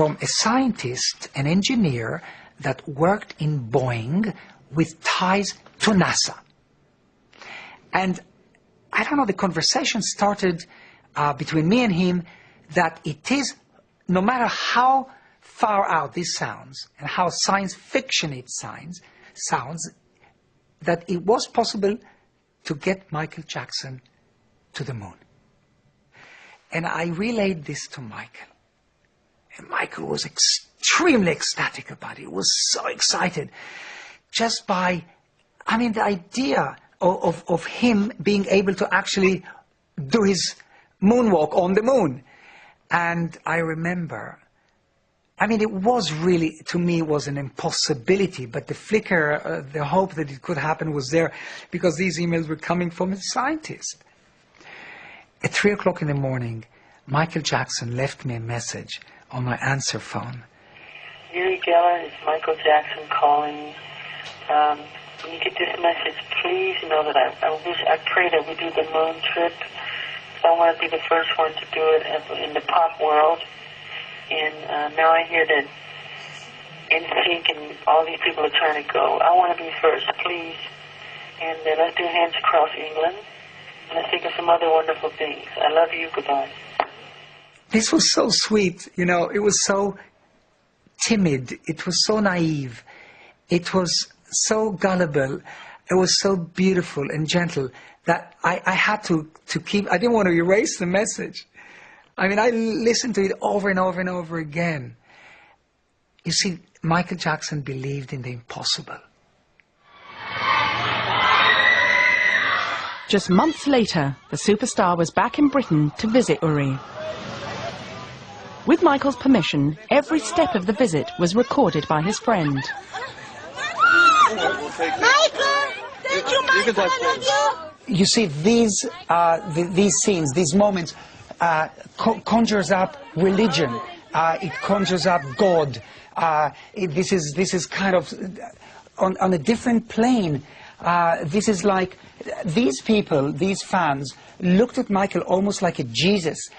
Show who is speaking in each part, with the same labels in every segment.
Speaker 1: from a scientist, an engineer that worked in Boeing with ties to NASA. And I don't know, the conversation started between me and him that it is, no matter how far out this sounds and how science fiction it sounds, that it was possible to get Michael Jackson to the moon. And I relayed this to Michael. And Michael was extremely ecstatic about it. He was so excited just by, I mean, the idea of him being able to actually do his moonwalk on the moon. And I remember, I mean, it was really, to me, it was an impossibility, but the flicker, the hope that it could happen was there because these emails were coming from a scientist. At 3 o'clock in the morning, Michael Jackson left me a message on my answer phone.
Speaker 2: Uri Geller, it's Michael Jackson calling. When you get this message, please know that I pray that we do the moon trip. So I want to be the first one to do it in the pop world. And now I hear that NSYNC and all these people are trying to go. I want to be first, please. And let's do Hands Across England. And let's think of some other wonderful things. I love you. Goodbye.
Speaker 1: This was so sweet, you know, it was so timid, it was so naive, it was so gullible, it was so beautiful and gentle that I had to keep, I didn't want to erase the message. I mean, I listened to it over and over and over again. You see, Michael Jackson believed in the impossible.
Speaker 3: Just months later, the superstar was back in Britain to visit Uri. With Michael's permission, every step of the visit was recorded by his friend.
Speaker 4: Michael! Thank you, Michael! I love you!
Speaker 1: You see, these scenes, these moments, conjures up religion. It conjures up God. This is kind of on a different plane. This is like these people, these fans, looked at Michael almost like a Jesus.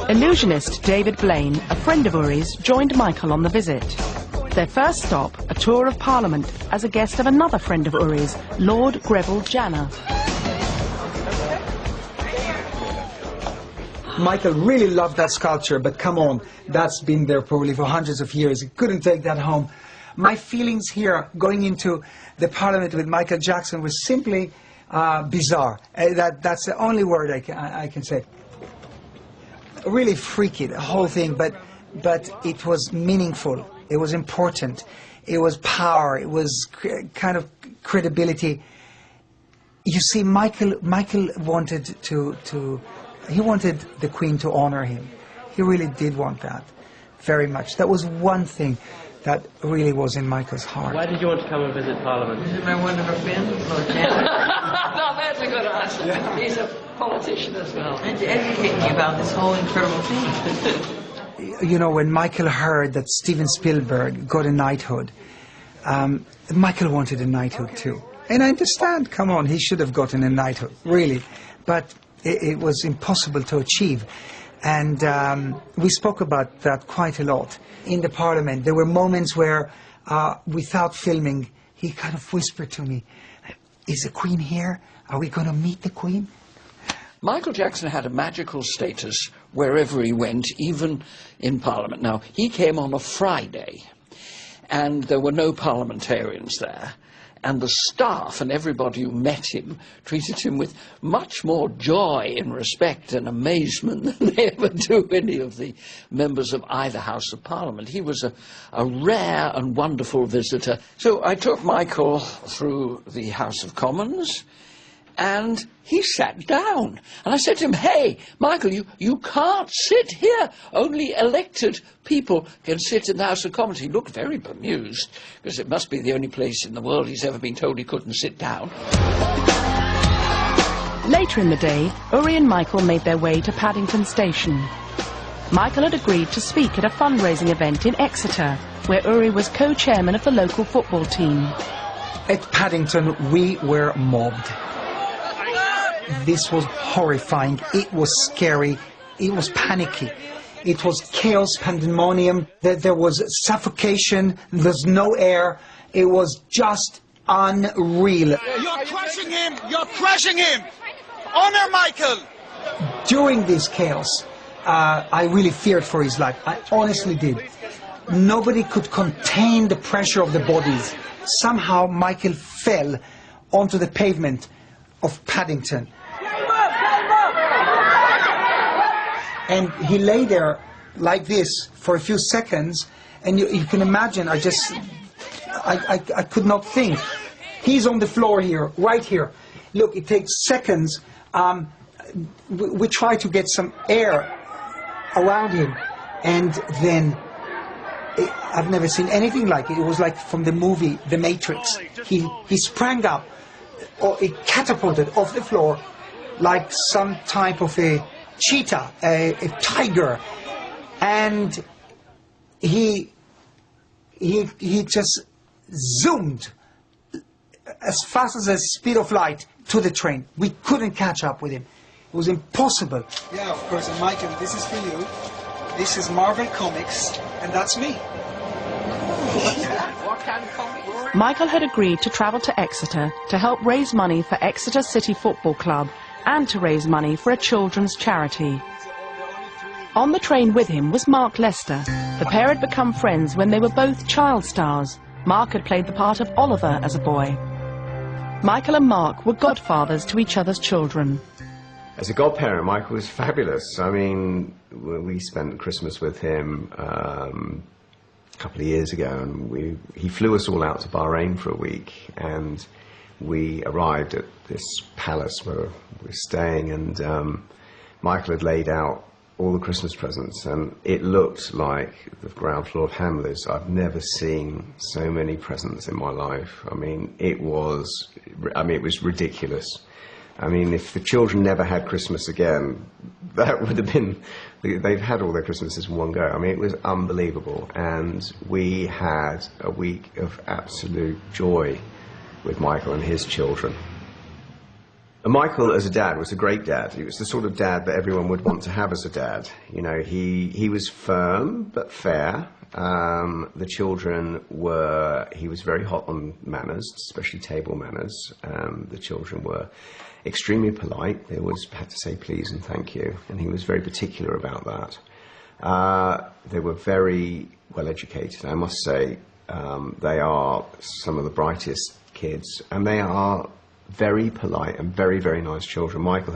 Speaker 3: Illusionist David Blaine, a friend of Uri's, joined Michael on the visit. Their first stop, a tour of Parliament as a guest of another friend of Uri's, Lord Greville Janner.
Speaker 1: Michael really loved that sculpture, but come on, that's been there probably for hundreds of years. He couldn't take that home. My feelings here, going into the Parliament with Michael Jackson, was simply bizarre. That's the only word I can say. Really freaky, the whole thing, but it was meaningful. It was important. It was power. It was kind of credibility. You see, Michael wanted he wanted the Queen to honor him. He really did want that very much. That was one thing that really was in Michael's heart.
Speaker 5: Why did you want to come and visit Parliament?
Speaker 6: Is my wonderful friend, Lord Janner? No, that's a good answer. Yeah. He's a politician as well. And to educate me about this whole incredible thing.
Speaker 1: You know, when Michael heard that Steven Spielberg got a knighthood, Michael wanted a knighthood too. And I understand, come on, he should have gotten a knighthood, really. But it was impossible to achieve. And we spoke about that quite a lot in the Parliament. There were moments where, without filming, he kind of whispered to me, "Is the Queen here? Are we going to meet the Queen?"
Speaker 7: Michael Jackson had a magical status wherever he went, even in Parliament. Now, he came on a Friday, and there were no parliamentarians there. And the staff and everybody who met him treated him with much more joy and respect and amazement than they ever do any of the members of either House of Parliament. He was a rare and wonderful visitor. So I took Michael through the House of Commons, and he sat down. And I said to him, "Hey, Michael, you can't sit here. Only elected people can sit in the House of Commons." He looked very bemused, because it must be the only place in the world he's ever been told he couldn't sit down.
Speaker 3: Later in the day, Uri and Michael made their way to Paddington Station. Michael had agreed to speak at a fundraising event in Exeter, where Uri was co-chairman of the local football team.
Speaker 1: At Paddington, we were mobbed. This was horrifying. It was scary. It was panicky. It was chaos, pandemonium. There was suffocation. There's no air. It was just unreal.
Speaker 4: You're crushing him! You're crushing him! Honor Michael!
Speaker 1: During this chaos, I really feared for his life. I honestly did. Nobody could contain the pressure of the bodies. Somehow Michael fell onto the pavement of Paddington. And he lay there like this for a few seconds, and you can imagine, I could not think. He's on the floor here, right here. Look, it takes seconds. We try to get some air around him, and then I've never seen anything like it. It was like from the movie The Matrix. He sprang up, or he catapulted off the floor like some type of a cheetah, a tiger, and he just zoomed as fast as the speed of light to the train. We couldn't catch up with him. It was impossible.
Speaker 8: Yeah, of course. And Michael, this is for you. This is Marvel Comics, and that's me.
Speaker 3: Michael had agreed to travel to Exeter to help raise money for Exeter City Football Club and to raise money for a children's charity. On the train with him was Mark Lester. The pair had become friends when they were both child stars. Mark had played the part of Oliver as a boy. Michael and Mark were godfathers to each other's children.
Speaker 9: As a godparent, Michael was fabulous. I mean, we spent Christmas with him a couple of years ago, and he flew us all out to Bahrain for a week, and we arrived at this palace where we were staying, and Michael had laid out all the Christmas presents, and it looked like the ground floor of Hamleys. I've never seen so many presents in my life. I mean, it was ridiculous. I mean, if the children never had Christmas again, that would have been, they've had all their Christmases in one go. I mean, it was unbelievable, and we had a week of absolute joy with Michael and his children. And Michael, as a dad, was a great dad. He was the sort of dad that everyone would want to have as a dad. You know, he was firm but fair. The children he was very hot on manners, especially table manners. The children were extremely polite. They always had to say please and thank you, and he was very particular about that. They were very well educated, I must say. They are some of the brightest kids, and they are very polite and very, very nice children. Michael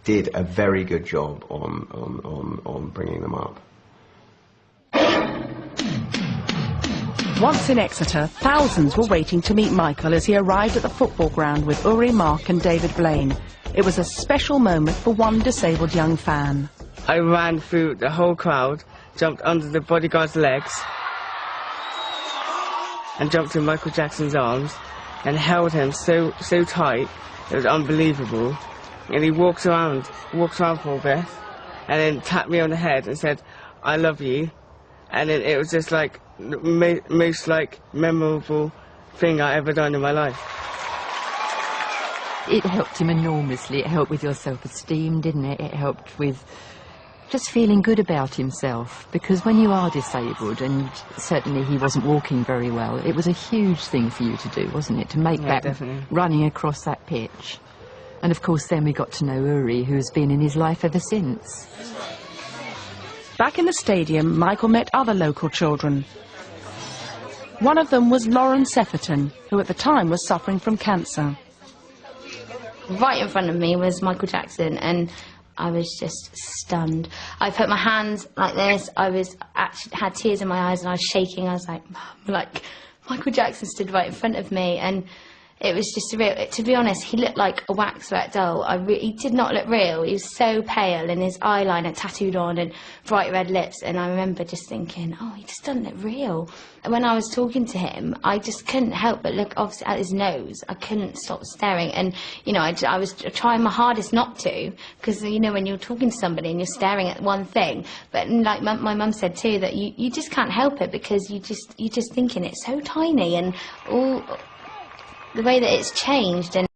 Speaker 9: did a very good job on bringing them up.
Speaker 3: Once in Exeter, thousands were waiting to meet Michael as he arrived at the football ground with Uri, Mark and David Blaine. It was a special moment for one disabled young fan.
Speaker 5: I ran through the whole crowd, jumped under the bodyguard's legs, and jumped in Michael Jackson's arms, and held him so tight, it was unbelievable. And he walked around for a bit, and then tapped me on the head and said, "I love you." And it was just like the most memorable thing I ever done in my life.
Speaker 10: It helped him enormously. It helped with your self-esteem, didn't it? It helped with just feeling good about himself, because when you are disabled, and certainly he wasn't walking very well, it was a huge thing for you to do, wasn't it, to make that
Speaker 5: definitely.
Speaker 10: Running across that pitch. And of course then we got to know Uri, who has been in his life ever since.
Speaker 3: Back in the stadium, Michael met other local children. One of them was Lauren Sefferton, who at the time was suffering from cancer.
Speaker 11: Right in front of me was Michael Jackson, and I was just stunned. I put my hands like this. I had tears in my eyes, and I was shaking. I was like, Michael Jackson stood right in front of me, and it was just surreal. To be honest, he looked like a waxwork doll. He did not look real. He was so pale, and his eyeliner tattooed on, and bright red lips. And I remember just thinking, oh, he just doesn't look real. And when I was talking to him, I just couldn't help but look obviously at his nose. I couldn't stop staring. And, you know, I was trying my hardest not to, because, you know, when you're talking to somebody and you're staring at one thing. But like my mum said too, that you just can't help it, because you're just thinking it's so tiny, and the way that it's changed, and